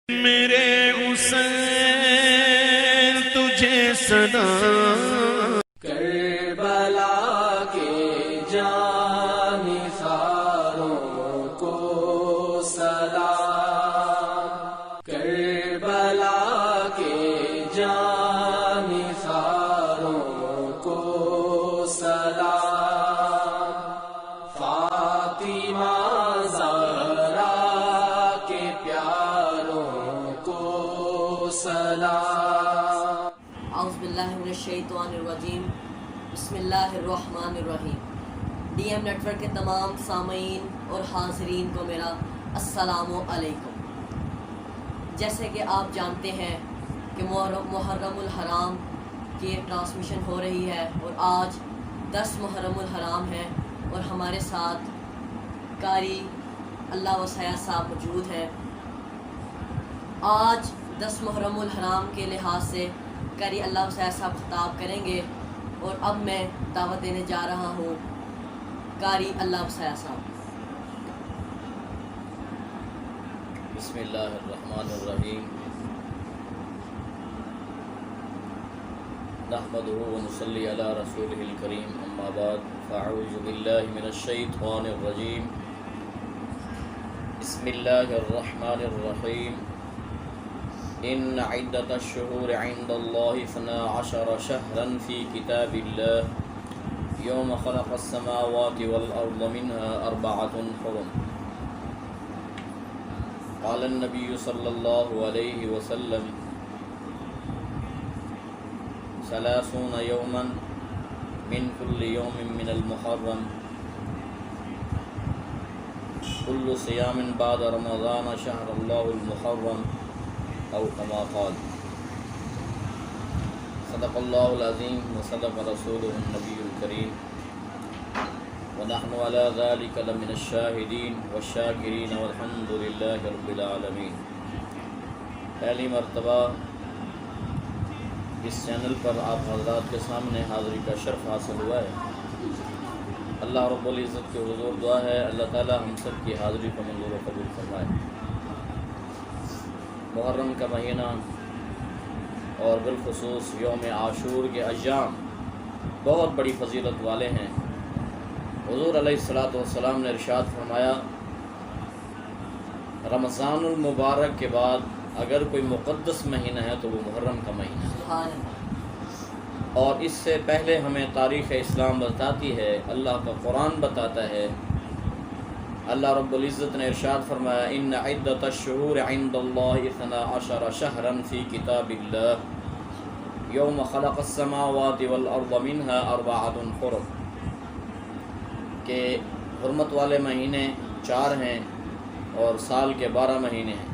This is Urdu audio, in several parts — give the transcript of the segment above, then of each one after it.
میرے حسین تجھے سلام، کربلا کے جانثاروں کو سلام، کربلا کے جانثاروں کو سلام، فاطمہ زہرا کے پیاروں کو سلام۔ اعوذ باللہ من الشیطان الرجیم، بسم اللہ الرحمن الرحیم۔ ڈی ایم نیٹ ورک کے تمام سامعین اور حاضرین کو میرا السلام علیکم۔ جیسے کہ آپ جانتے ہیں کہ محرم الحرام کی ٹرانسمیشن ہو رہی ہے اور آج 10 محرم الحرام ہے اور ہمارے ساتھ قاری اللہ وسیع صاحب موجود ہیں۔ آج 10 محرم الحرام کے لحاظ سے قاری اللہ وسیع صاحب خطاب کریں گے اور اب میں دعوت دینے جا رہا ہوں قاری اللہ وسیع صاحب۔ بسم اللہ الرحمن الرحیم، نحمده ونصلی علی رسولہ الکریم، اما بعد فاعوذ باللہ من الشیطان الرجیم، بسم اللہ الرحمن الرحیم۔ ان عدۃ الشہور عند اللہ 12 شہرا فی کتاب اللہ یوم خلق السماوات والارض منها 4 حرم۔ قال النبی صلی اللہ علیہ وسلم 30 یوما من كل یوم من المحرم، كل صیام بعد رمضان شهر اللہ المحرم، او کما قال۔ صدق اللہ العظیم وصدق رسولہ النبی الکریم، ونحن على ذلك لمن الشاہدین والشاکرین والحمد للہ رب العالمین۔ پہلی مرتبہ اس چینل پر آپ حضرات کے سامنے حاضری کا شرف حاصل ہوا ہے۔ اللہ رب العزت کے حضور دعا ہے اللہ تعالی ہم سب کی حاضری کو منظور و قبول فرمائے۔ محرم کا مہینہ اور بالخصوص یوم عاشور کے ایام بہت بڑی فضیلت والے ہیں۔ حضور علیہ السلام نے ارشاد فرمایا، رمضان المبارک کے بعد اگر کوئی مقدس مہینہ ہے تو وہ محرم کا مہینہ ہے، اور اس سے پہلے ہمیں تاریخ اسلام بتاتی ہے، اللہ کا قرآن بتاتا ہے۔ اللہ رب العزت نے ارشاد فرمایا، ان عدۃ الشہور عند اللہ 12 شہرا فی کتاب اللہ یوم خلق السماوات والارض منها 4 حرم، کہ حرمت والے مہینے 4 ہیں اور سال کے 12 مہینے ہیں۔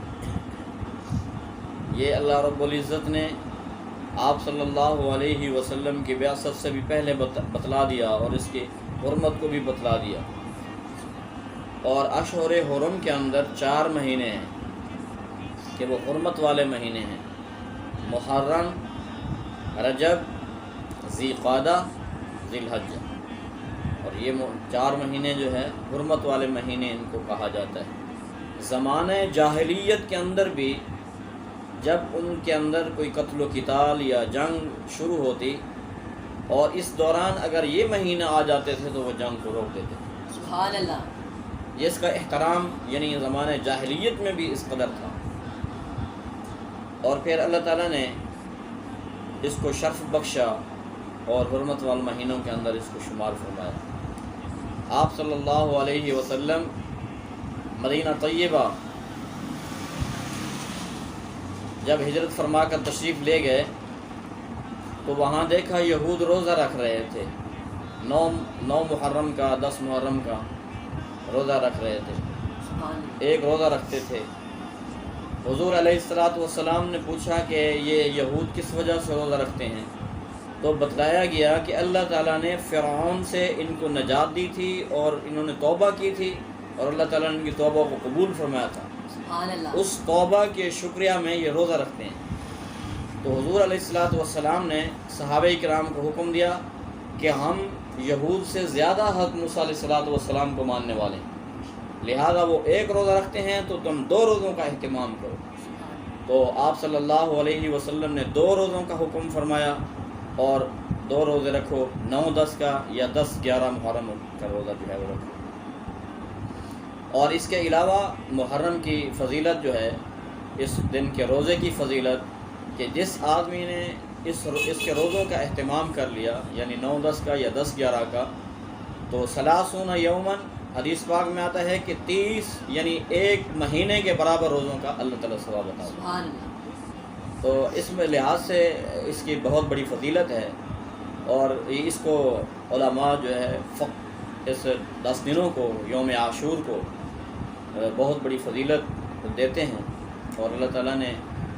یہ اللہ رب العزت نے آپ صلی اللہ علیہ وسلم کی بعثت سے بھی پہلے بتلا دیا اور اس کی حرمت کو بھی بتلا دیا۔ اور اشہر حرم کے اندر 4 مہینے ہیں کہ وہ حرمت والے مہینے ہیں، محرم، رجب، ذی قعدہ، ذی الحجہ، اور یہ 4 مہینے جو ہے حرمت والے مہینے ان کو کہا جاتا ہے۔ زمانہ جاہلیت کے اندر بھی جب ان کے اندر کوئی قتل و قتال یا جنگ شروع ہوتی اور اس دوران اگر یہ مہینہ آ جاتے تھے تو وہ جنگ کو روک دیتے تھے۔ سبحان اللہ۔ یہ اس کا احترام یعنی زمانہ جاہلیت میں بھی اس قدر تھا، اور پھر اللہ تعالیٰ نے اس کو شرف بخشا اور حرمت والے مہینوں کے اندر اس کو شمار فرمایا۔ آپ صلی اللہ علیہ وسلم مدینہ طیبہ جب ہجرت فرما کر تشریف لے گئے تو وہاں دیکھا یہود روزہ رکھ رہے تھے، 9 محرم کا، 10 محرم کا روزہ رکھ رہے تھے، ایک روزہ رکھتے تھے۔ حضور علیہ السلام نے پوچھا کہ یہ یہود کس وجہ سے روزہ رکھتے ہیں، تو بتلایا گیا کہ اللہ تعالیٰ نے فرعون سے ان کو نجات دی تھی اور انہوں نے توبہ کی تھی اور اللہ تعالیٰ نے ان کی توبہ کو قبول فرمایا تھا۔ اس توبہ کے شکریہ میں یہ روزہ رکھتے ہیں۔ تو حضور علیہ السلام نے صحابہ کرام کو حکم دیا کہ ہم یہود سے زیادہ حضرت موسیٰ علیہ السلام کو ماننے والے ہیں، لہذا وہ ایک روزہ رکھتے ہیں تو تم 2 روزوں کا اہتمام کرو۔ تو آپ صلی اللہ علیہ وسلم نے 2 روزوں کا حکم فرمایا، اور 2 روزے رکھو، 9-10 کا یا 10-11 محرم کا روزہ جو ہے وہ رکھو۔ اور اس کے علاوہ محرم کی فضیلت جو ہے، اس دن کے روزے کی فضیلت، کہ جس آدمی نے اس کے روزوں کا اہتمام کر لیا، یعنی 9-10 کا یا 10-11 کا، تو 30 یومن حدیث پاک میں آتا ہے کہ 30 یعنی 1 مہینے کے برابر روزوں کا اللہ تعالیٰ ثواب عطا ہوتا ہے۔ سبحان اللہ۔ تو اس میں لحاظ سے اس کی بہت بڑی فضیلت ہے، اور اس کو علماء جو ہے اس 10 دنوں کو، یوم عاشور کو بہت بڑی فضیلت دیتے ہیں، اور اللہ تعالیٰ نے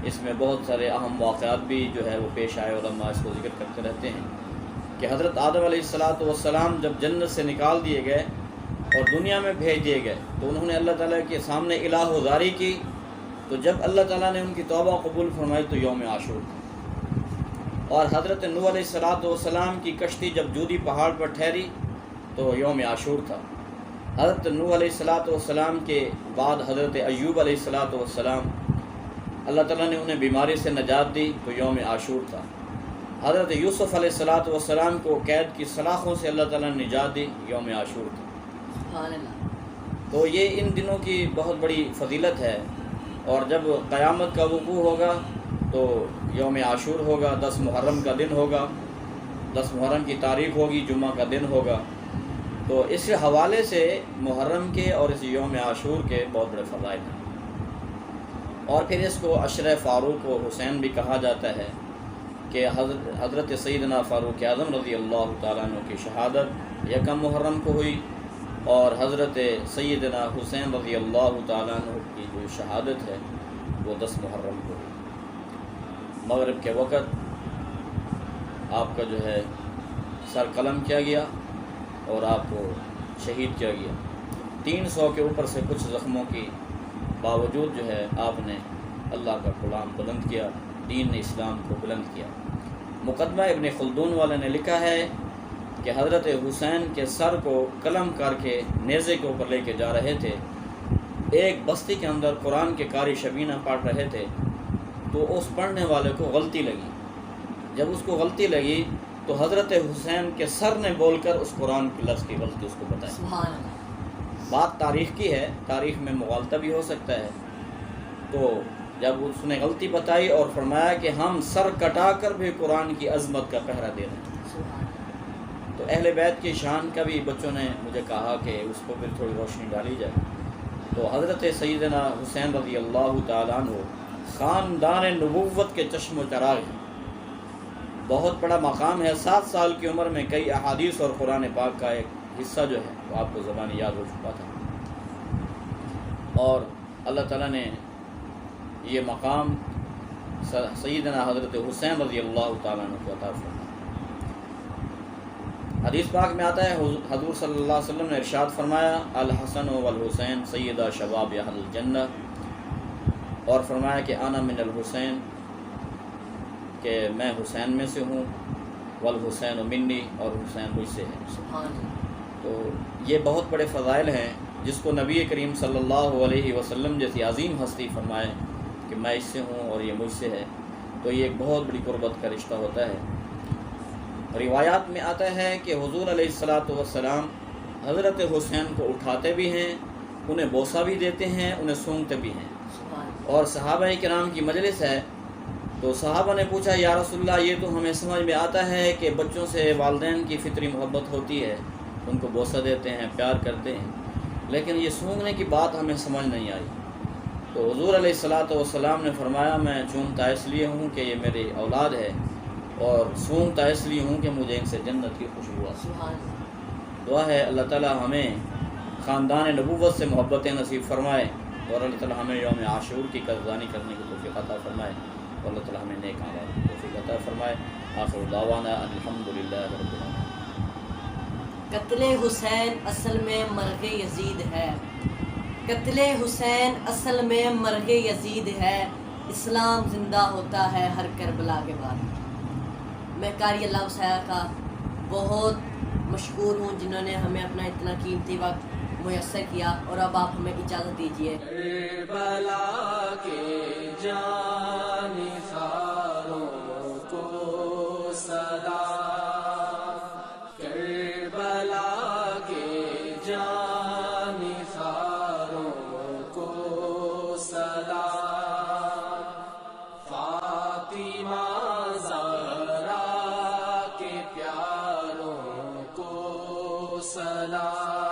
اس میں بہت سارے اہم واقعات بھی جو ہے وہ پیش آئے، علماء اس کو ذکر کرتے رہتے ہیں کہ حضرت آدم علیہ السلام جب جنت سے نکال دیے گئے اور دنیا میں بھیج دیے گئے، تو انہوں نے اللہ تعالیٰ کے سامنے الہ گزاری کی، تو جب اللہ تعالیٰ نے ان کی توبہ قبول فرمائی تو یوم عاشور تھا۔ اور حضرت نوح علیہ السلام کی کشتی جب جودی پہاڑ پر ٹھہری تو یوم عاشور تھا۔ حضرت نوح علیہ السلام کے بعد حضرت ایوب علیہ السلام، اللہ تعالیٰ نے انہیں بیماری سے نجات دی تو یوم عاشور تھا۔ حضرت یوسف علیہ السلام کو قید کی سلاخوں سے اللہ تعالیٰ نے نجات دی، یوم عاشور تھا۔ سبحان اللہ۔ تو یہ ان دنوں کی بہت بڑی فضیلت ہے، اور جب قیامت کا وقوع ہوگا تو یوم عاشور ہوگا، 10 محرم کا دن ہوگا، 10 محرم کی تاریخ ہوگی، جمعہ کا دن ہوگا۔ تو اس حوالے سے محرم کے اور اس یوم عاشور کے بہت بڑے فضائل ہیں، اور پھر اس کو عشرہ فاروق و حسین بھی کہا جاتا ہے کہ حضرت سیدنا فاروق اعظم رضی اللہ تعالیٰ عنہ کی شہادت 1 محرم کو ہوئی، اور حضرت سیدنا حسین رضی اللہ تعالیٰ عنہ کی جو شہادت ہے وہ 10 محرم کو ہوئی۔ مغرب کے وقت آپ کا جو ہے سر قلم کیا گیا اور آپ کو شہید کیا گیا۔ 300 کے اوپر سے کچھ زخموں کی باوجود جو ہے آپ نے اللہ کا کلام بلند کیا، دین اسلام کو بلند کیا۔ مقدمہ ابن خلدون والے نے لکھا ہے کہ حضرت حسین کے سر کو قلم کر کے نیزے کے اوپر لے کے جا رہے تھے، ایک بستی کے اندر قرآن کے قاری شبینہ پڑھ رہے تھے، تو اس پڑھنے والے کو غلطی لگی۔ جب اس کو غلطی لگی تو حضرت حسین کے سر نے بول کر اس قرآن کی لفظ کی غلطی اس کو بتائی۔ سبحان اللہ۔ بات تاریخ کی ہے، تاریخ میں مغالطہ بھی ہو سکتا ہے۔ تو جب اس نے غلطی بتائی اور فرمایا کہ ہم سر کٹا کر بھی قرآن کی عظمت کا پہرا دے رہے ہیں، سبحان اللہ۔ تو اہل بیت کی شان کا بھی بچوں نے مجھے کہا کہ اس کو پھر تھوڑی روشنی ڈالی جائے۔ تو حضرت سیدنا حسین رضی اللہ تعالیٰ عنہ خاندان نبوت کے چشم و چراغ ہیں، بہت بڑا مقام ہے۔ 7 سال کی عمر میں کئی احادیث اور قرآن پاک کا ایک حصہ جو ہے وہ آپ کو زبانی یاد ہو چکا تھا، اور اللہ تعالیٰ نے یہ مقام سیدنا حضرت حسین رضی اللہ تعالیٰ عنہ کو عطا فرمایا۔ حدیث پاک میں آتا ہے حضور صلی اللہ علیہ وسلم نے ارشاد فرمایا الحسن والحسین سیدہ شباب اہل الجنہ، اور فرمایا کہ انا من الحسین، کہ میں حسین میں سے ہوں، والحسین منی، اور حسین مجھ سے ہے۔ سبحان اللہ۔ تو یہ بہت بڑے فضائل ہیں جس کو نبی کریم صلی اللہ علیہ وسلم جیسی عظیم ہستی فرمائے کہ میں اس سے ہوں اور یہ مجھ سے ہے، تو یہ ایک بہت بڑی قربت کا رشتہ ہوتا ہے۔ روایات میں آتا ہے کہ حضور علیہ السلام حضرت حسین کو اٹھاتے بھی ہیں، انہیں بوسہ بھی دیتے ہیں، انہیں سونگتے بھی ہیں۔ سبحان اللہ۔ اور صحابہ کرام کی مجلس ہے، تو صحابہ نے پوچھا یا رسول اللہ، یہ تو ہمیں سمجھ میں آتا ہے کہ بچوں سے والدین کی فطری محبت ہوتی ہے، ان کو بوسہ دیتے ہیں، پیار کرتے ہیں، لیکن یہ سونگنے کی بات ہمیں سمجھ نہیں آئی۔ تو حضور علیہ السلام نے فرمایا میں چومتا اس لیے ہوں کہ یہ میری اولاد ہے، اور سونگتا اس لیے ہوں کہ مجھے ان سے جنت کی خوشبو آتی ہے۔ سبحان اللہ۔ دعا ہے اللہ تعالیٰ ہمیں خاندان نبوت سے محبت نصیب فرمائے، اور اللہ تعالیٰ ہمیں یوم عاشور کی قدردانی کرنے کی توفیق عطا فرمائے، اور اللہ تعالیٰ ہمیں نیک اعمال کی توفیق عطا فرمائے۔ آخر دعوانا الحمدللہ رب العالمین۔ قتل حسین اصل میں مرغ یزید ہے، قتل حسین اصل میں مرغ یزید ہے، اسلام زندہ ہوتا ہے ہر کربلا کے بعد۔ میں قاری اللہ وسعہ کا بہت مشکور ہوں جنہوں نے ہمیں اپنا اتنا قیمتی وقت میسر کیا، اور اب آپ ہمیں اجازت دیجیے۔ کربلا کے جان سلام